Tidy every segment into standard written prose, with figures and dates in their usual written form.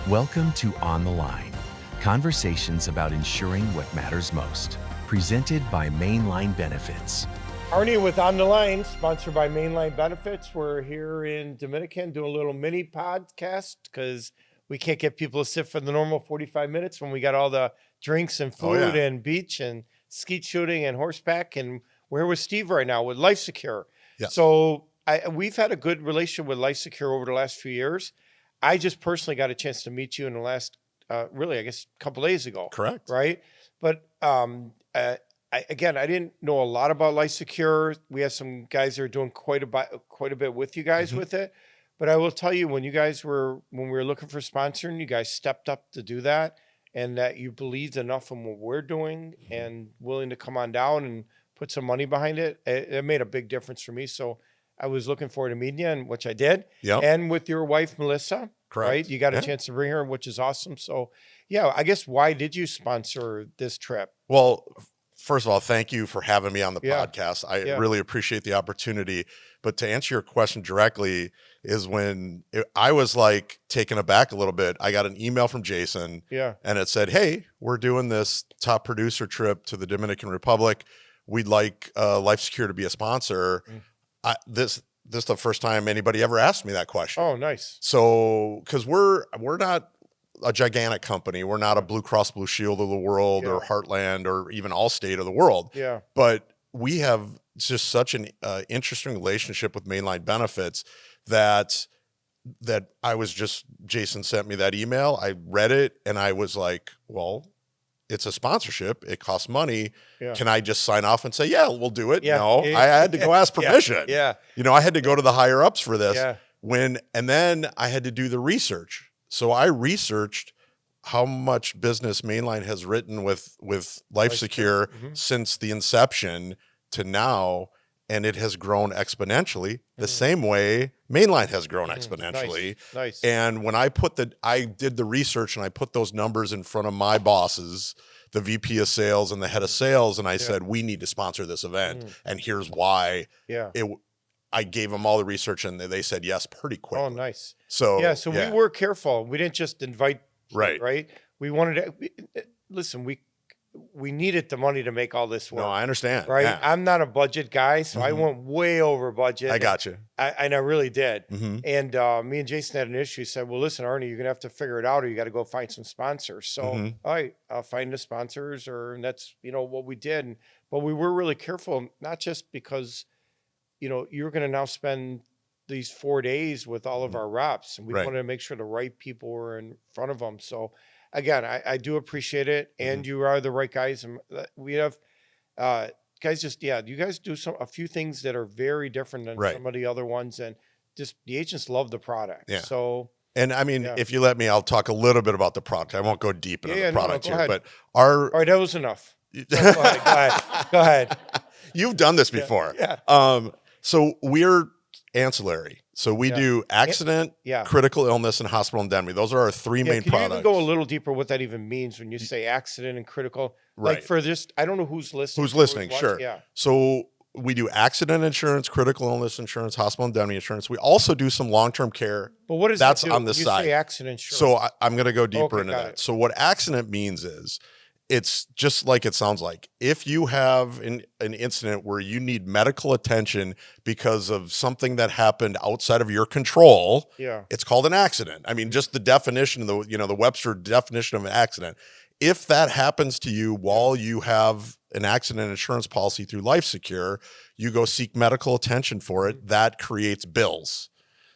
Welcome to On the Line, conversations about insuring what matters most, presented by Mainline Benefits. Arnie with On the Line, sponsored by Mainline Benefits. We're here in Dominican doing a little mini podcast because we can't get people to sit for the normal 45 minutes when we got all the drinks and food and beach and skeet shooting and horseback. And we're with Steve right now with LifeSecure. Yes. So we've had a good relationship with LifeSecure over the last few years. I just personally got a chance to meet you in the last, really, I guess, a couple days ago. Correct. Right. But I didn't know a lot about LifeSecure. We have some guys that are doing quite a bit with you guys with it. But I will tell you, when we were looking for sponsoring, you guys stepped up to do that, and that you believed enough in what we're doing and willing to come on down and put some money behind it. It made a big difference for me. So I was looking forward to meeting you, and which I did. Yep. And with your wife, Melissa. Correct. Right? You got a chance to bring her, which is awesome. So, yeah, I guess, why did you sponsor this trip? Well, first of all, thank you for having me on the podcast. I really appreciate the opportunity. But to answer your question directly is I was like taken aback a little bit. I got an email from Jason and it said, hey, we're doing this top producer trip to the Dominican Republic. We'd like LifeSecure to be a sponsor. This is the first time anybody ever asked me that question. Oh, nice. So, because we're not a gigantic company. We're not a Blue Cross Blue Shield of the world or Heartland or even Allstate of the world. Yeah. But we have just such an interesting relationship with Mainline Benefits that Jason sent me that email. I read it and I was like, well, it's a sponsorship. It costs money. Yeah. Can I just sign off and say, yeah, we'll do it? Yeah. No, I had to go ask permission. Yeah. You know, I had to go to the higher ups for this Yeah. and then I had to do the research. So I researched how much business Mainline has written with LifeSecure since the inception to now, and it has grown exponentially the same way Mainline has grown exponentially. Nice. And when I did the research and I put those numbers in front of my bosses, the VP of sales and the head of sales, and I said, we need to sponsor this event, and here's why. Yeah. I gave them all the research and they said yes pretty quickly. Oh, nice. So we were careful. We didn't just invite, right. We wanted to listen. We needed the money to make all this work. No, I understand. Right. Yeah. I'm not a budget guy, so I went way over budget. I got you. And I really did. And me and Jason had an issue. He said, well, listen, Arnie, you're going to have to figure it out, or you got to go find some sponsors. So, all right, I'll find the sponsors, and that's, what we did. But we were really careful, not just because, you're going to now spend these 4 days with all of our reps, and we wanted to make sure the right people were in front of them. So, again, I do appreciate it, and you are the right guys. And we have guys. You guys do a few things that are very different than some of the other ones, and just the agents love the product. Yeah. So, and I mean, if you let me, I'll talk a little bit about the product. I won't go deep into the product go here, ahead. but all right, that was enough. Go ahead. You've done this before. Yeah. So we're ancillary. So we do accident, critical illness, and hospital indemnity. Those are our three main products. Can you even go a little deeper what that even means when you say accident and critical? Right. Like for this, I don't know who's listening. Who's listening, sure. Yeah. So we do accident insurance, critical illness insurance, hospital indemnity insurance. We also do some long-term care. But what is that's that on this side? You say accident insurance. So I'm going to go deeper into that. It. So what accident means is, it's just like it sounds like. If you have an incident where you need medical attention because of something that happened outside of your control, it's called an accident. I mean, just the definition, the Webster definition of an accident. If that happens to you while you have an accident insurance policy through LifeSecure, you go seek medical attention for it. That creates bills.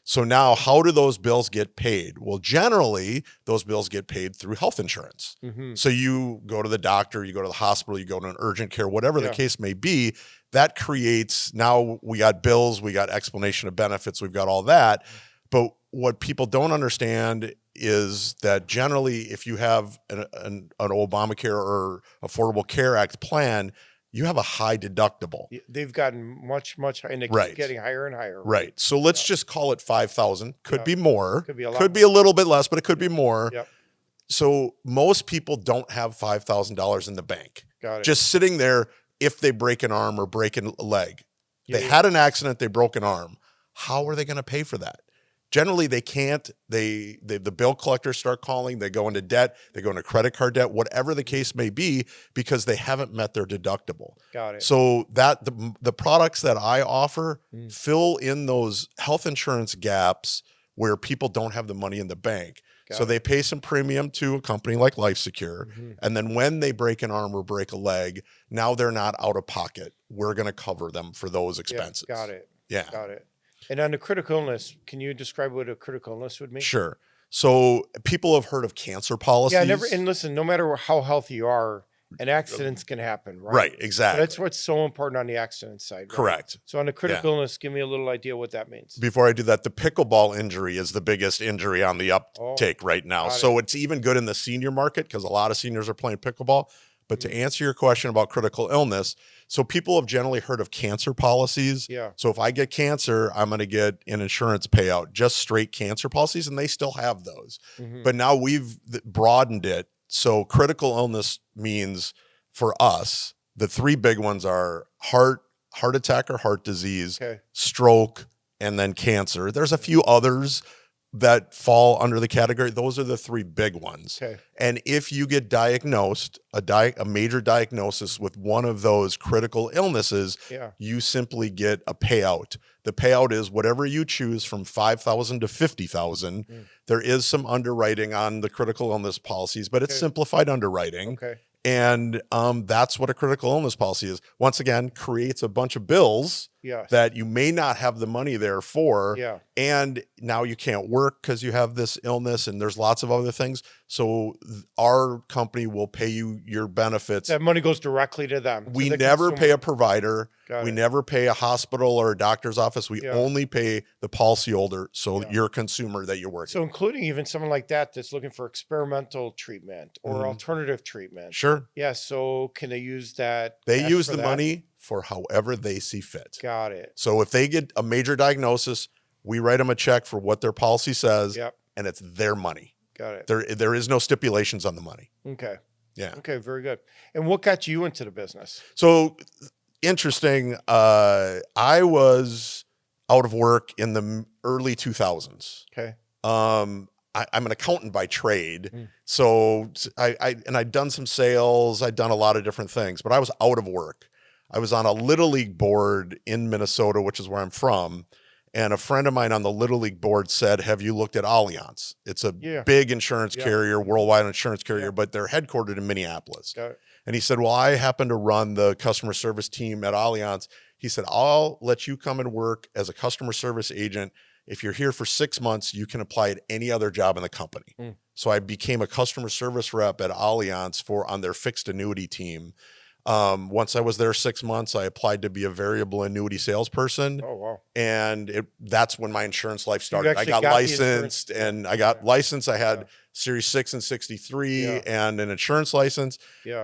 So now, how do those bills get paid? Well, generally, those bills get paid through health insurance. So you go to the doctor, you go to the hospital, you go to an urgent care, whatever the case may be. That creates, now we got bills, we got explanation of benefits, we've got all that. But what people don't understand is that generally, if you have an Obamacare or Affordable Care Act plan, you have a high deductible. They've gotten much higher, and they keep getting higher and higher. Right. So let's just call it 5,000. Could be more. Could be a lot. Could be a little bit less, but it could be more. Yep. So most people don't have $5,000 in the bank. Got it. Just sitting there if they break an arm or break a leg. They had an accident, they broke an arm. How are they going to pay for that? generally they can't, the bill collectors start calling, they go into debt, they go into credit card debt, whatever the case may be, because they haven't met their deductible. Got it. So that the products that I offer fill in those health insurance gaps where people don't have the money in the bank. So they pay some premium to a company like LifeSecure. And then when they break an arm or break a leg, now they're not out of pocket. We're going to cover them for those expenses. Got it. Yeah. Got it. And on the critical illness, can you describe what a critical illness would mean? Sure. So people have heard of cancer policies. Yeah, and listen, no matter how healthy you are, an accidents can happen, right? Right, exactly. So that's what's so important on the accident side. Right? Correct. So on the critical illness, give me a little idea what that means. Before I do that, the pickleball injury is the biggest injury on the uptake right now. So it's even good in the senior market because a lot of seniors are playing pickleball. But to answer your question about critical illness, so people have generally heard of cancer policies. Yeah. So if I get cancer, I'm going to get an insurance payout, just straight cancer policies, and they still have those. But now we've broadened it. So critical illness means for us, the three big ones are heart attack or heart disease, stroke, and then cancer. There's a few others that fall under the category. Those are the three big ones. And if you get diagnosed, a major diagnosis with one of those critical illnesses, you simply get a payout. The payout is whatever you choose from $5,000 to $50,000. There is some underwriting on the critical illness policies, but it's simplified underwriting. And that's what a critical illness policy is. Once again, creates a bunch of bills that you may not have the money there for. And now you can't work because you have this illness and there's lots of other things. So our company will pay you your benefits. That money goes directly to them. We never pay a provider. We never pay a hospital or a doctor's office. We only pay the policyholder. So your consumer that you're working. So including even someone like that that's looking for experimental treatment or alternative treatment. Sure. Yeah. So can they use that? They use the money for however they see fit. Got it. So if they get a major diagnosis, we write them a check for what their policy says, and it's their money. Got it. There is no stipulations on the money. Okay. Yeah. Okay. Very good. And what got you into the business? So interesting. I was out of work in the early 2000s. Okay. I'm an accountant by trade. So I'd done some sales. I'd done a lot of different things, but I was out of work. I was on a Little League board in Minnesota, which is where I'm from. And a friend of mine on the Little League board said, have you looked at Allianz? It's a big insurance carrier, worldwide insurance carrier, but they're headquartered in Minneapolis. And he said, well, I happen to run the customer service team at Allianz. He said, I'll let you come and work as a customer service agent. If you're here for 6 months, you can apply at any other job in the company. So I became a customer service rep at Allianz on their fixed annuity team. Once I was there 6 months, I applied to be a variable annuity salesperson. Oh, wow. And that's when my insurance life started. I got licensed and I got licensed. I had Series 6 and 63 and an insurance license.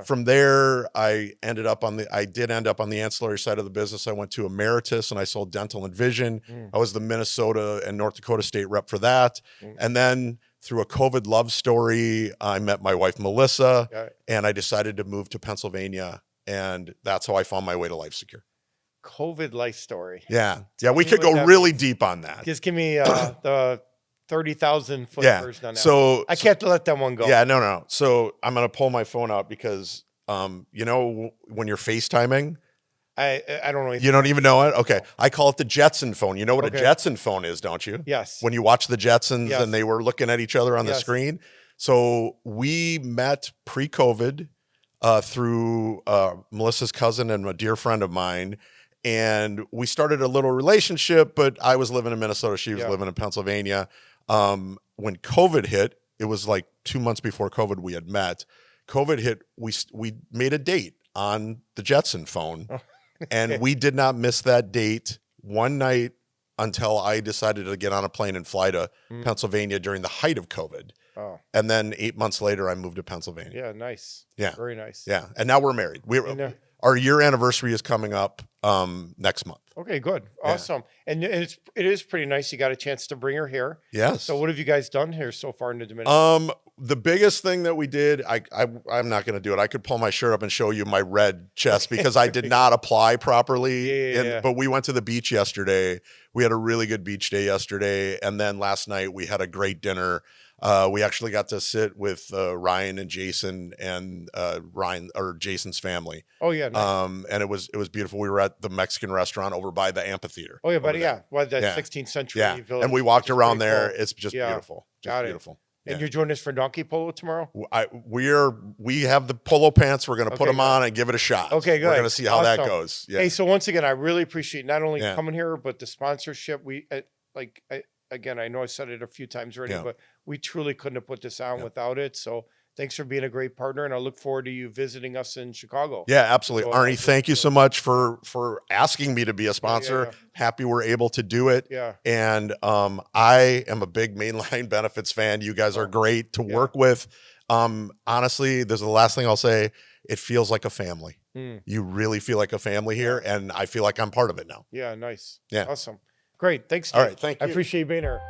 From there, I did end up on the ancillary side of the business. I went to Emeritus and I sold dental and vision. I was the Minnesota and North Dakota state rep for that. And then through a COVID love story, I met my wife, Melissa, and I decided to move to Pennsylvania. And that's how I found my way to LifeSecure. COVID life story. Yeah. We could go really deep on that. Just give me the 30,000 foot version on that. So I can't let that one go. Yeah, no. So I'm going to pull my phone out because, when you're FaceTiming, I don't know. You don't even know it? Okay. I call it the Jetson phone. You know what a Jetson phone is, don't you? Yes. When you watch the Jetsons and they were looking at each other on the screen. So we met pre-COVID through Melissa's cousin and a dear friend of mine. And we started a little relationship, but I was living in Minnesota. She was living in Pennsylvania. When COVID hit, it was like 2 months before COVID we had met. COVID hit, we made a date on the Jetson phone. And we did not miss that date one night until I decided to get on a plane and fly to Pennsylvania during the height of COVID. And then 8 months later, I moved to Pennsylvania. Yeah, nice. Yeah. Very nice. Yeah. And now we're married. Our year anniversary is coming up next month. Okay, good. Awesome. And it is pretty nice. You got a chance to bring her here. Yes. So what have you guys done here so far in the Dominican? The biggest thing that we did, I'm not going to do it. I could pull my shirt up and show you my red chest because I did not apply properly. Yeah. But we went to the beach yesterday. We had a really good beach day yesterday. And then last night we had a great dinner. We actually got to sit with Ryan and Jason and Jason's family. Oh yeah, nice. And it was beautiful. We were at the Mexican restaurant over by the amphitheater. Oh yeah, buddy, there. Well, the 16th century village. And we walked around pretty there. cool. It's just beautiful. Just beautiful. And you're joining us for Donkey Polo tomorrow? We have the polo pants. We're going to put them on and give it a shot. Okay, good. We're going to see how that goes. Yeah. Hey, so once again, I really appreciate not only coming here, but the sponsorship. Again, I know I said it a few times already, but we truly couldn't have put this on without it. So thanks for being a great partner, and I look forward to you visiting us in Chicago. Yeah, absolutely. Arnie, thank you so much for asking me to be a sponsor. Happy we're able to do it. Yeah. And I am a big Mainline Benefits fan. You guys are great to work with. Honestly, this is the last thing I'll say. It feels like a family. You really feel like a family here, and I feel like I'm part of it now. Yeah, nice. Yeah. Awesome. Great. Thanks, Dave. All right, thank you. I appreciate you being here.